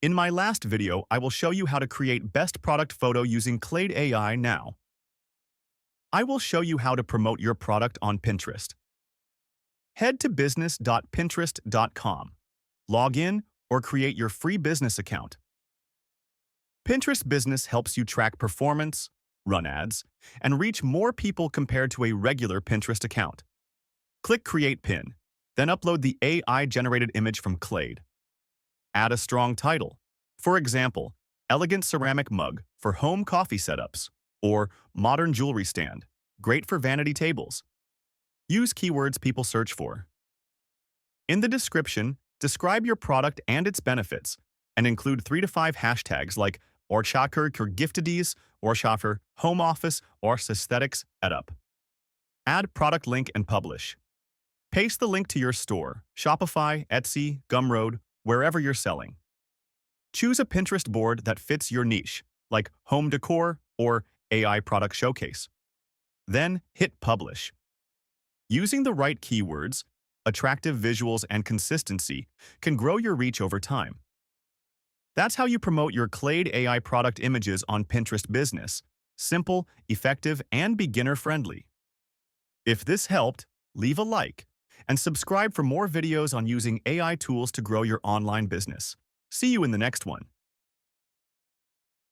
In my last video, I will show you how to create best product photo using Claid AI now. I will show you how to promote your product on Pinterest. Head to business.pinterest.com. Log in or create your free business account. Pinterest Business helps you track performance, run ads, and reach more people compared to a regular Pinterest account. Click Create Pin, then upload the AI-generated image from Claid. Add a strong title. For example, elegant ceramic mug for home coffee setups, or modern jewelry stand, great for vanity tables. Use keywords people search for. In the description, describe your product and its benefits, and include 3 to 5 hashtags like Orshaker Giftedies, Orshafer Home Office, or Aesthetics Etup. Add product link and publish. Paste the link to your store, Shopify, Etsy, Gumroad, wherever you're selling. Choose a Pinterest board that fits your niche, like home decor or AI product showcase. Then hit publish. Using the right keywords, attractive visuals, and consistency can grow your reach over time. That's how you promote your Claid AI product images on Pinterest Business. Simple, effective, and beginner-friendly. If this helped, leave a like and subscribe for more videos on using AI tools to grow your online business. See you in the next one.